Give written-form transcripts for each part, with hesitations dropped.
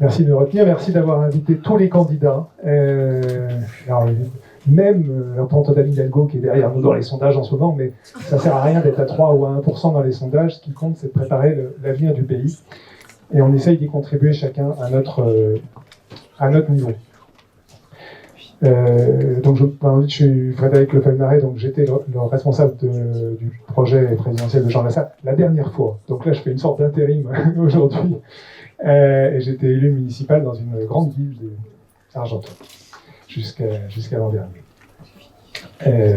Merci de me retenir, merci d'avoir invité tous les candidats. Alors, même l'entente d'Anne Hidalgo qui est derrière nous dans les sondages en ce moment, mais ça ne sert à rien d'être à 3 ou à 1% dans les sondages. Ce qui compte, c'est de préparer l'avenir du pays. Et on essaye d'y contribuer chacun à notre niveau. Donc je suis Frédéric Lefebvre-Naret, donc j'étais le responsable du projet présidentiel de Jean Lassalle la dernière fois. Donc là, je fais une sorte d'intérim aujourd'hui. Et j'étais élu municipal dans une grande ville d'Argenton jusqu'à l'an dernier.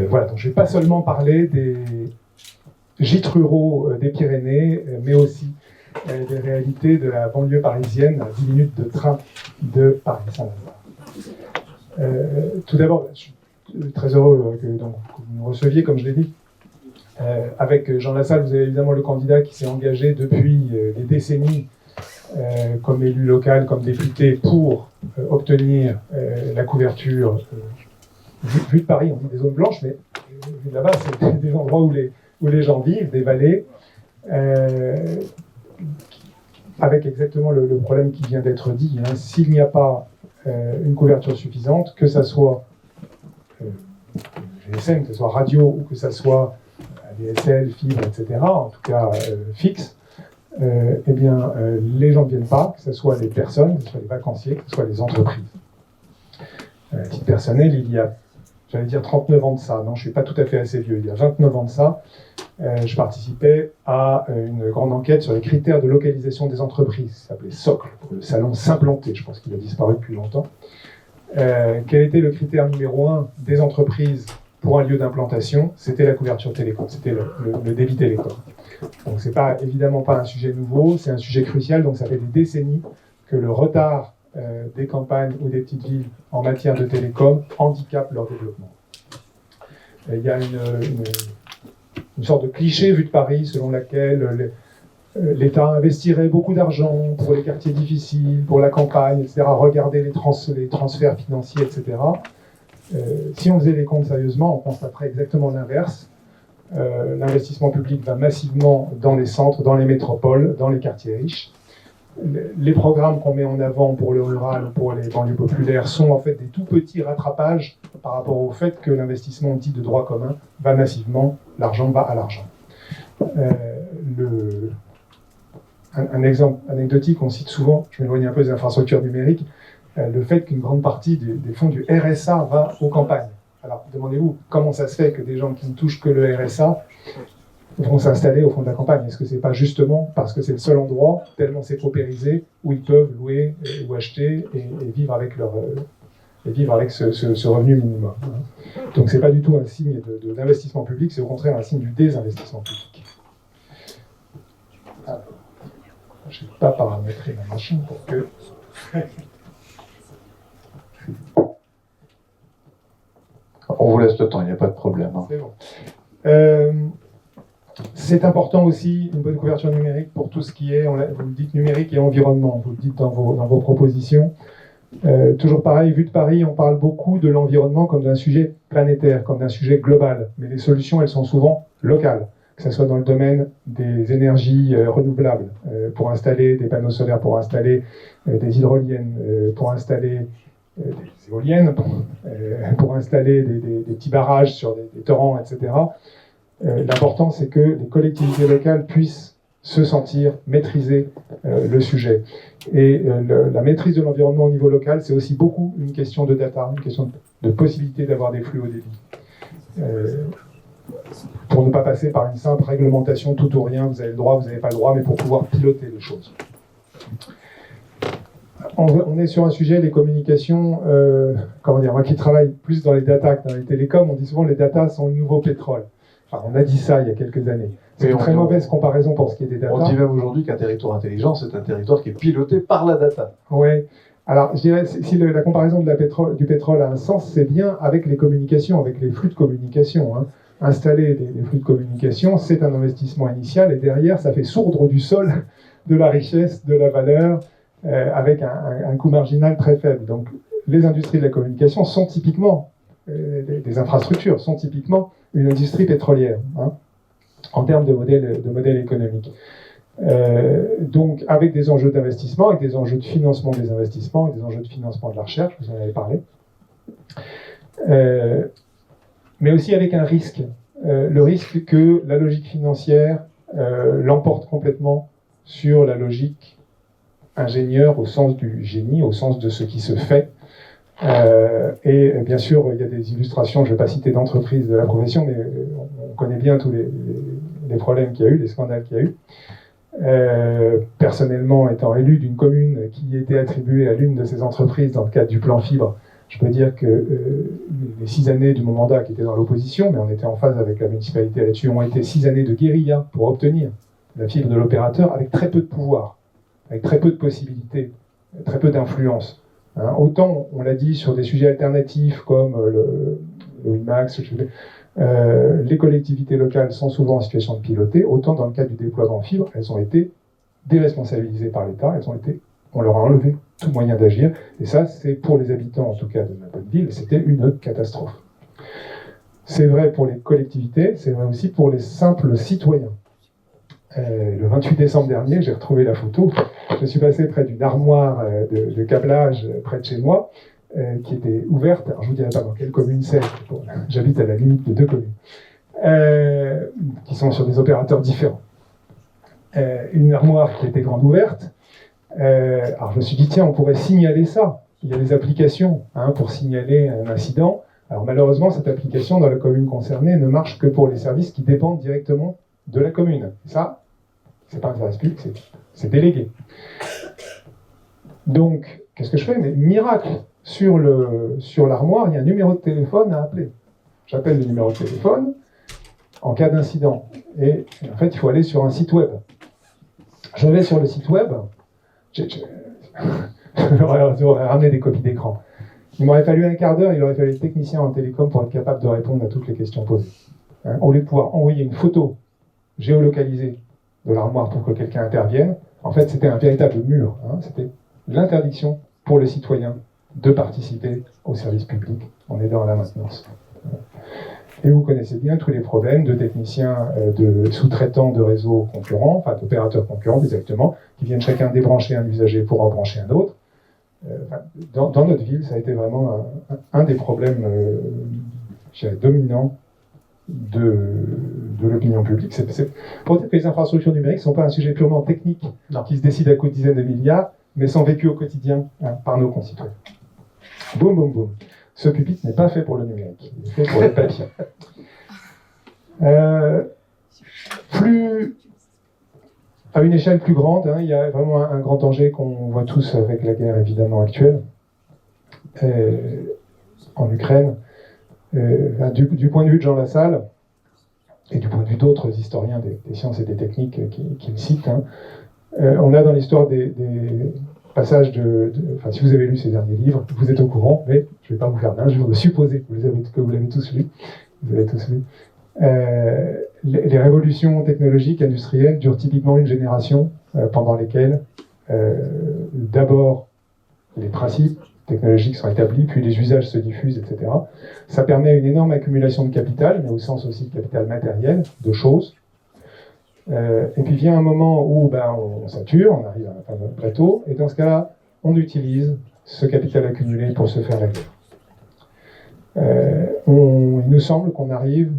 Voilà, donc je ne vais pas seulement parler des gîtes ruraux des Pyrénées, mais aussi des réalités de la banlieue parisienne à 10 minutes de train de Paris-Saint-Lazare. Tout d'abord, je suis très heureux que vous me receviez, comme je l'ai dit. Avec Jean Lassalle, vous avez évidemment le candidat qui s'est engagé depuis des décennies comme élu local, comme député, pour obtenir la couverture vue de Paris. On dit des zones blanches, mais vu de là-bas, c'est des endroits où les gens vivent, des vallées, avec exactement le problème qui vient d'être dit. Hein. S'il n'y a pas une couverture suffisante, que ça soit GSM, que ce soit radio ou que ça soit ADSL, fibre, etc., en tout cas fixe, les gens ne viennent pas, que ce soit les personnes, que ce soit les vacanciers, que ce soit les entreprises. À titre personnel, il y a, j'allais dire 39 ans de ça, non, je ne suis pas tout à fait assez vieux, il y a 29 ans de ça, je participais à une grande enquête sur les critères de localisation des entreprises, ça s'appelait Socle, pour le salon S'implanter, je pense qu'il a disparu depuis longtemps. Quel était le critère numéro 1 des entreprises pour un lieu d'implantation? C'était la couverture télécom, c'était le débit télécom. Donc c'est évidemment pas un sujet nouveau, c'est un sujet crucial, donc ça fait des décennies que le retard des campagnes ou des petites villes en matière de télécom handicape leur développement. Il y a une sorte de cliché vu de Paris selon laquelle l'État investirait beaucoup d'argent pour les quartiers difficiles, pour la campagne, etc. Regardez les transferts financiers, etc. Si on faisait les comptes sérieusement, on constaterait exactement l'inverse. L'investissement public va massivement dans les centres, dans les métropoles, dans les quartiers riches. Les programmes qu'on met en avant pour le rural ou pour les banlieues populaires sont en fait des tout petits rattrapages par rapport au fait que l'investissement dit de droit commun va massivement, l'argent va à l'argent. Un exemple anecdotique, on cite souvent, je m'éloigne un peu des infrastructures numériques, le fait qu'une grande partie des fonds du RSA va aux campagnes. Alors, demandez-vous, comment ça se fait que des gens qui ne touchent que le RSA vont s'installer au fond de la campagne? Est-ce que c'est pas justement parce que c'est le seul endroit, tellement c'est paupérisé, où ils peuvent louer ou acheter et vivre avec ce revenu minimum? Donc, c'est pas du tout un signe d'investissement public, c'est au contraire un signe du désinvestissement public. Alors, je n'ai pas paramétré ma machine pour que... On vous laisse le temps, il n'y a pas de problème. Hein. C'est bon. C'est important aussi, une bonne couverture numérique pour tout ce qui est, vous le dites, numérique et environnement, vous le dites dans vos propositions. Toujours pareil, vu de Paris, on parle beaucoup de l'environnement comme d'un sujet planétaire, comme d'un sujet global. Mais les solutions, elles sont souvent locales, que ce soit dans le domaine des énergies renouvelables, pour installer des panneaux solaires, pour installer des hydroliennes, pour installer des éoliennes, pour installer des petits barrages sur des torrents, etc. L'important, c'est que les collectivités locales puissent se sentir maîtriser le sujet. Et la maîtrise de l'environnement au niveau local, c'est aussi beaucoup une question de data, une question de possibilité d'avoir des flux haut débit. Pour ne pas passer par une simple réglementation tout ou rien, vous avez le droit, vous n'avez pas le droit, mais pour pouvoir piloter les choses. On est sur un sujet, les communications, moi qui travaille plus dans les data que dans les télécoms, on dit souvent que les data sont le nouveau pétrole. Enfin, on a dit ça il y a quelques années. C'est une très mauvaise comparaison pour ce qui est des data. On dit même aujourd'hui qu'un territoire intelligent, c'est un territoire qui est piloté par la data. Oui. Alors, je dirais, si la comparaison du pétrole a un sens, c'est bien avec les communications, avec les flux de communication. Hein. Installer des flux de communication, c'est un investissement initial, et derrière, ça fait sourdre du sol de la richesse, de la valeur, avec un coût marginal très faible. Donc, les industries de la communication sont typiquement, des infrastructures, sont typiquement une industrie pétrolière, hein, en termes de modèle économique. Donc avec des enjeux d'investissement, avec des enjeux de financement des investissements, et des enjeux de financement de la recherche, vous en avez parlé, mais aussi avec un risque, le risque que la logique financière l'emporte complètement sur la logique ingénieure au sens du génie, au sens de ce qui se fait. Et bien sûr, il y a des illustrations, je ne vais pas citer d'entreprises de la profession, mais on connaît bien tous les problèmes qu'il y a eu, les scandales qu'il y a eu. Personnellement, étant élu d'une commune qui était attribuée à l'une de ces entreprises dans le cadre du plan fibre, je peux dire que les 6 années de mon mandat, qui étaient dans l'opposition, mais on était en phase avec la municipalité là-dessus, ont été 6 années de guérilla pour obtenir la fibre de l'opérateur avec très peu de pouvoir, avec très peu de possibilités, très peu d'influence. Hein, autant, on l'a dit, sur des sujets alternatifs comme le WiMAX, les collectivités locales sont souvent en situation de piloter, autant dans le cas du déploiement fibre, elles ont été déresponsabilisées par l'État, on leur a enlevé tout moyen d'agir, et ça, c'est pour les habitants, en tout cas de ma bonne ville, c'était une catastrophe. C'est vrai pour les collectivités, c'est vrai aussi pour les simples citoyens. Le 28 décembre dernier, j'ai retrouvé la photo, je suis passé près d'une armoire de câblage près de chez moi, qui était ouverte, alors je ne vous dirai pas dans quelle commune c'est, j'habite à la limite de 2 communes, qui sont sur des opérateurs différents. Une armoire qui était grande ouverte, alors je me suis dit, tiens, on pourrait signaler ça, il y a des applications pour signaler un incident, alors malheureusement, cette application dans la commune concernée ne marche que pour les services qui dépendent directement de la commune. Ça, c'est pas un service public, c'est délégué. Donc, qu'est-ce que je fais? Mais miracle, sur l'armoire, il y a un numéro de téléphone à appeler. J'appelle le numéro de téléphone en cas d'incident. Et en fait, il faut aller sur un site web. Je vais sur le site web, j'aurais ramené des copies d'écran. Il m'aurait fallu un quart d'heure, il aurait fallu le technicien en télécom pour être capable de répondre à toutes les questions posées. Au lieu de pouvoir envoyer une photo géolocalisée de l'armoire pour que quelqu'un intervienne, en fait, c'était un véritable mur. C'était l'interdiction pour les citoyens de participer au service public en aidant à la maintenance. Et vous connaissez bien tous les problèmes de techniciens, de sous-traitants de réseaux concurrents, enfin d'opérateurs concurrents exactement, qui viennent chacun débrancher un usager pour en brancher un autre. Dans notre ville, ça a été vraiment un des problèmes dominants de l'opinion publique. Pour dire que les infrastructures numériques ne sont pas un sujet purement technique qui se décide à coups de dizaines de milliards, mais sont vécus au quotidien par nos concitoyens. Boum, boum, boum. Ce pupitre n'est pas fait pour le numérique, il est fait pour le papier. À une échelle plus grande, il y a vraiment un grand danger qu'on voit tous avec la guerre évidemment actuelle en Ukraine. Du point de vue de Jean Lassalle, et du point de vue d'autres historiens des sciences et des techniques qui le citent, on a dans l'histoire des passages enfin, si vous avez lu ces derniers livres, vous êtes au courant, mais je ne vais pas vous faire d'injure de supposer que vous l'avez tous lu. Vous avez tous lu. Les révolutions technologiques, industrielles, durent typiquement une génération, pendant lesquelles, d'abord, les principes technologiques sont établis, puis les usages se diffusent, etc. Ça permet une énorme accumulation de capital, mais au sens aussi de capital matériel, de choses. Et puis vient un moment où on sature, on arrive à un fameux plateau, et dans ce cas-là, on utilise ce capital accumulé pour se faire la guerre. Il nous semble qu'on arrive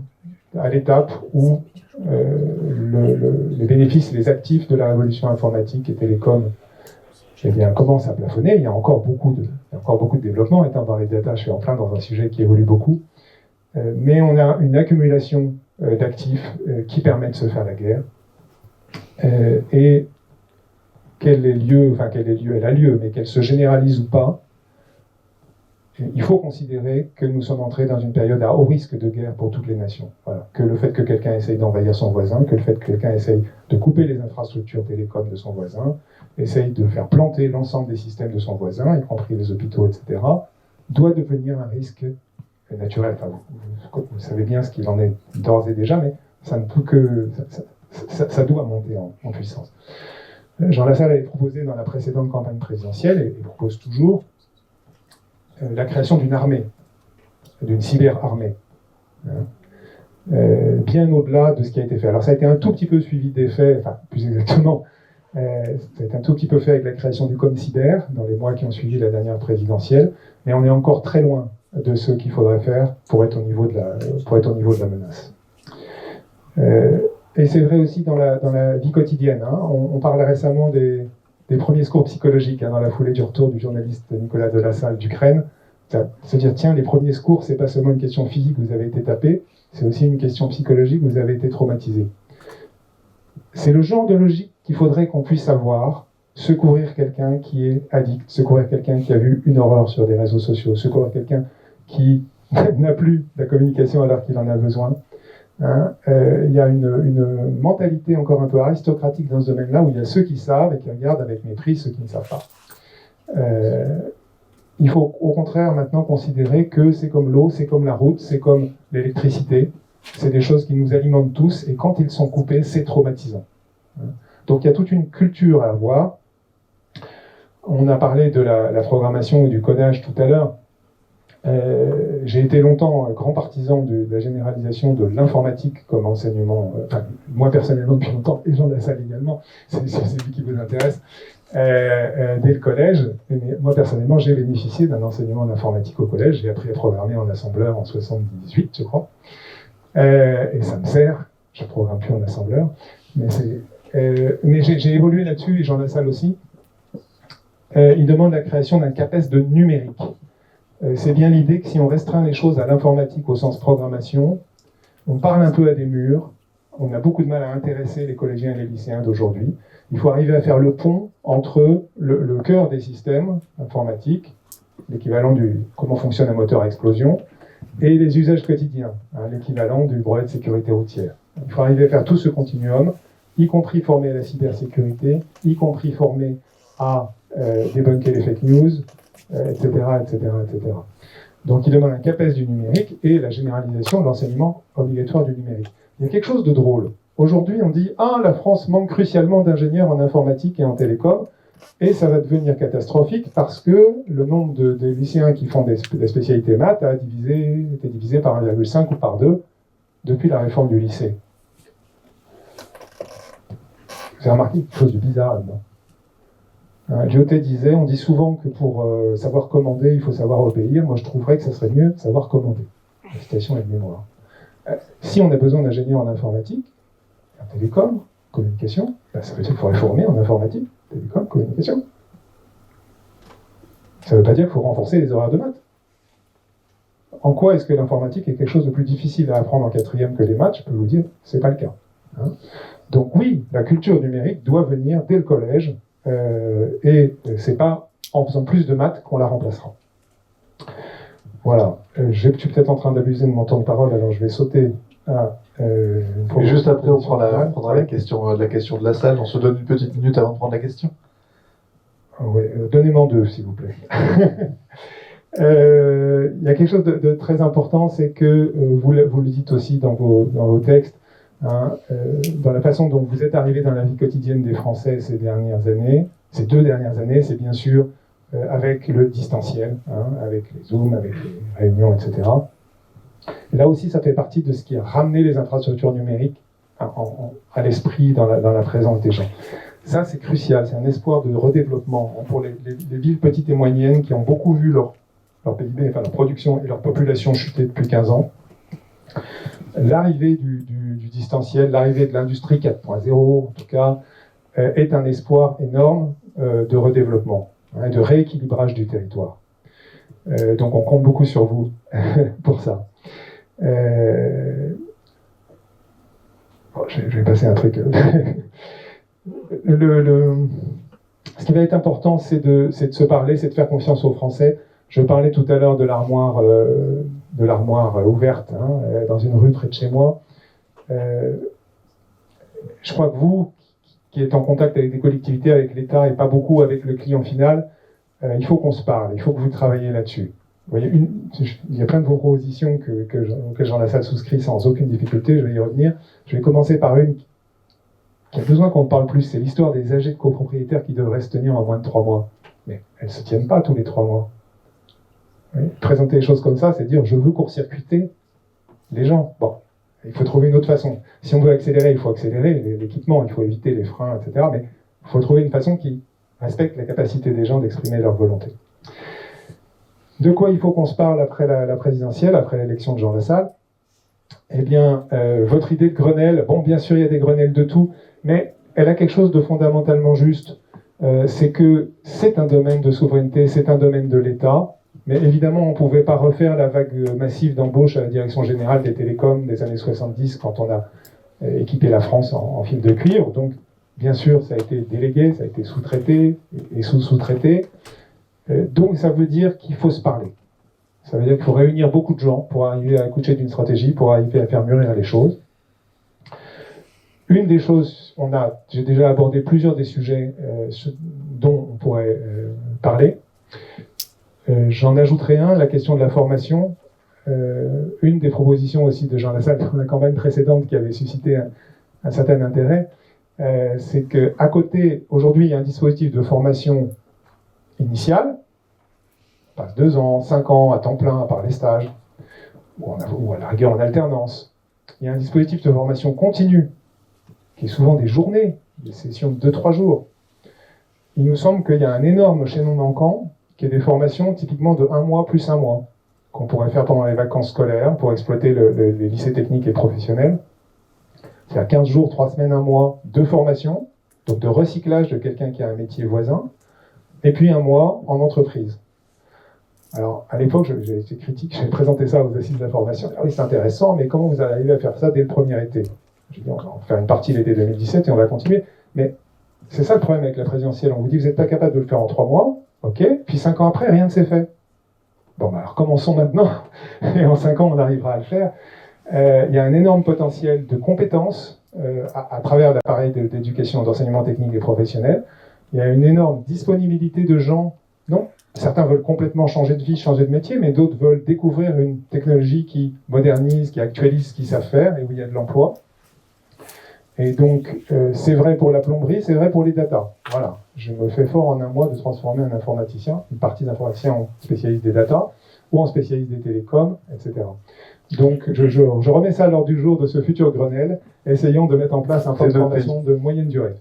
à l'étape où les bénéfices et les actifs de la révolution informatique et télécom commencent à plafonner. Il y a encore beaucoup de développement. Étant dans les data, je suis en plein dans un sujet qui évolue beaucoup. Mais on a une accumulation d'actifs qui permet de se faire la guerre. Et elle a lieu, mais qu'elle se généralise ou pas, il faut considérer que nous sommes entrés dans une période à haut risque de guerre pour toutes les nations. Voilà. Que le fait que quelqu'un essaye d'envahir son voisin, que le fait que quelqu'un essaye de couper les infrastructures télécom de son voisin, essaye de faire planter l'ensemble des systèmes de son voisin, y compris les hôpitaux, etc., doit devenir un risque naturel. Enfin, vous savez bien ce qu'il en est d'ores et déjà, mais ça ne peut que... Ça doit monter en puissance. Jean Lassalle avait proposé dans la précédente campagne présidentielle, et propose toujours, la création d'une armée, d'une cyber-armée. bien au-delà de ce qui a été fait. Alors ça a été un tout petit peu suivi des faits, enfin plus exactement, ça a été un tout petit peu fait avec la création du ComCyber dans les mois qui ont suivi la dernière présidentielle, mais on est encore très loin de ce qu'il faudrait faire pour être au niveau de la menace. Et c'est vrai aussi dans la vie quotidienne. Hein. On parlait récemment des premiers secours psychologiques dans la foulée du retour du journaliste Nicolas Delassalle d'Ukraine. Se dire, tiens, les premiers secours, c'est pas seulement une question physique, vous avez été tapé, c'est aussi une question psychologique, vous avez été traumatisé. C'est le genre de logique qu'il faudrait qu'on puisse avoir, secourir quelqu'un qui est addict, secourir quelqu'un qui a vu une horreur sur des réseaux sociaux, secourir quelqu'un qui n'a plus la communication alors qu'il en a besoin. Hein, y a une mentalité encore un peu aristocratique dans ce domaine-là, où il y a ceux qui savent et qui regardent avec mépris ceux qui ne savent pas. Il faut au contraire maintenant considérer que c'est comme l'eau, c'est comme la route, c'est comme l'électricité. C'est des choses qui nous alimentent tous, et quand ils sont coupés, c'est traumatisant. Donc il y a toute une culture à avoir. On a parlé de la programmation et du codage tout à l'heure. J'ai été longtemps grand partisan de la généralisation de l'informatique comme enseignement, moi personnellement depuis longtemps, et Jean Lassalle également, c'est lui qui vous intéresse, dès le collège. Mais moi personnellement, j'ai bénéficié d'un enseignement d'informatique au collège. J'ai appris à programmer en assembleur en 78, je crois. Et ça me sert, je ne programme plus en assembleur, mais j'ai évolué là-dessus, et Jean Lassalle aussi. Il demande la création d'un CAPES de numérique. C'est bien l'idée que si on restreint les choses à l'informatique au sens programmation, on parle un peu à des murs, on a beaucoup de mal à intéresser les collégiens et les lycéens d'aujourd'hui. Il faut arriver à faire le pont entre le cœur des systèmes informatiques, l'équivalent du comment fonctionne un moteur à explosion, et les usages quotidiens, l'équivalent du brevet de sécurité routière. Il faut arriver à faire tout ce continuum, y compris former à la cybersécurité, y compris former à débunker les fake news, etc., etc., etc. Donc il demande un CAPES du numérique et la généralisation de l'enseignement obligatoire du numérique. Il y a quelque chose de drôle. Aujourd'hui, on dit « Ah, la France manque crucialement d'ingénieurs en informatique et en télécom », et ça va devenir catastrophique parce que le nombre des lycéens qui font des spécialités maths a été divisé par 1,5 ou par 2 depuis la réforme du lycée. Vous avez remarqué quelque chose de bizarre là-dedans. Lyoté disait, on dit souvent que pour savoir commander, il faut savoir obéir. Moi, je trouverais que ça serait mieux savoir commander. La citation est de mémoire. Si on a besoin d'ingénieurs en informatique, en télécom, communication, ça veut dire qu'il faudrait former en informatique, télécom, communication. Ça ne veut pas dire qu'il faut renforcer les horaires de maths. En quoi est-ce que l'informatique est quelque chose de plus difficile à apprendre en quatrième que les maths? Je peux vous dire, ce n'est pas le cas. Donc oui, la culture numérique doit venir dès le collège, et c'est pas en faisant plus de maths qu'on la remplacera. Voilà. Je suis peut-être en train d'abuser de mon temps de parole, alors je vais sauter à... et juste après, on prendra la question de la salle. On se donne une petite minute avant de prendre la question. Oui, donnez-moi 2, s'il vous plaît. Il y a quelque chose de très important, c'est que vous le dites aussi dans vos textes, dans la façon dont vous êtes arrivé dans la vie quotidienne des Français ces 2 dernières années, c'est bien sûr avec le distanciel, avec les Zooms, avec les réunions, etc. Et là aussi, ça fait partie de ce qui a ramené les infrastructures numériques à l'esprit, dans la présence des gens. Ça, c'est crucial, c'est un espoir de redéveloppement pour les villes petites et moyennes qui ont beaucoup vu leur PIB, enfin leur production et leur population chuter depuis 15 ans. L'arrivée du distanciel, l'arrivée de l'industrie 4.0, en tout cas, est un espoir énorme de redéveloppement, de rééquilibrage du territoire. Donc on compte beaucoup sur vous pour ça. Je vais passer un truc. Ce qui va être important, c'est de se parler, c'est de faire confiance aux Français. Je parlais tout à l'heure de l'armoire ouverte dans une rue près de chez moi. Je crois que vous, qui êtes en contact avec des collectivités, avec l'État et pas beaucoup avec le client final, il faut qu'on se parle, il faut que vous travailliez là-dessus. Vous voyez, il y a plein de propositions auxquelles Jean Lassalle souscrit sans aucune difficulté, je vais y revenir. Je vais commencer par une qui a besoin qu'on parle plus, c'est l'histoire des AG de copropriétaires qui devraient se tenir en moins de 3 mois. Mais elles ne se tiennent pas tous les 3 mois. Oui, présenter les choses comme ça, c'est dire je veux court-circuiter les gens. Bon, Il faut trouver une autre façon. Si on veut accélérer, il faut accélérer l'équipement, il faut éviter les freins, etc. Mais il faut trouver une façon qui respecte la capacité des gens d'exprimer leur volonté. De quoi il faut qu'on se parle après la présidentielle, après l'élection de Jean Lassalle? Eh bien, votre idée de Grenelle, bon, bien sûr, il y a des Grenelles de tout, mais elle a quelque chose de fondamentalement juste. C'est que c'est un domaine de souveraineté, c'est un domaine de l'État, mais évidemment, on ne pouvait pas refaire la vague massive d'embauche à la Direction Générale des Télécoms des années 70 quand on a équipé la France en fil de cuivre. Donc, bien sûr, ça a été délégué, ça a été sous-traité et sous-sous-traité. Donc, ça veut dire qu'il faut se parler. Ça veut dire qu'il faut réunir beaucoup de gens pour arriver à accoucher d'une stratégie, pour arriver à faire mûrir les choses. Une des choses, j'ai déjà abordé plusieurs des sujets dont on pourrait parler. J'en ajouterai un, la question de la formation. Une des propositions aussi de Jean Lassalle dans la campagne précédente qui avait suscité un certain intérêt, c'est qu'à côté, aujourd'hui, il y a un dispositif de formation initiale, on passe 2 ans, 5 ans à temps plein, à part les stages, ou à la rigueur en alternance. Il y a un dispositif de formation continue, qui est souvent des journées, des sessions de 2-3 jours. Il nous semble qu'il y a un énorme chaînon manquant, qui est des formations typiquement de 1 mois plus 1 mois, qu'on pourrait faire pendant les vacances scolaires pour exploiter les lycées techniques et professionnels. C'est à 15 jours, 3 semaines, 1 mois de formation, donc de recyclage de quelqu'un qui a un métier voisin, et puis 1 mois en entreprise. Alors, à l'époque, j'ai été critique, j'ai présenté ça aux assises de la formation. Ah oui, c'est intéressant, mais comment vous allez arriver à faire ça dès le premier été? J'ai dit, on va faire une partie l'été 2017 et on va continuer. Mais c'est ça le problème avec la présidentielle. On vous dit, vous n'êtes pas capable de le faire en 3 mois, ok, puis 5 ans après, rien ne s'est fait. Bon, bah, alors commençons maintenant, et en 5 ans, on arrivera à le faire. Il y a un énorme potentiel de compétences à travers l'appareil d'éducation, d'enseignement technique et professionnel. Il y a une énorme disponibilité de gens, non? Certains veulent complètement changer de vie, changer de métier, mais d'autres veulent découvrir une technologie qui modernise, qui actualise ce qu'ils savent faire et où il y a de l'emploi. Et donc, c'est vrai pour la plomberie, c'est vrai pour les data. Voilà, je me fais fort en 1 mois de transformer un informaticien, une partie d'informaticien en spécialiste des data, ou en spécialiste des télécoms, etc. Donc, je remets ça à l'ordre du jour de ce futur Grenelle, essayons de mettre en place un plan de formation de moyenne durée.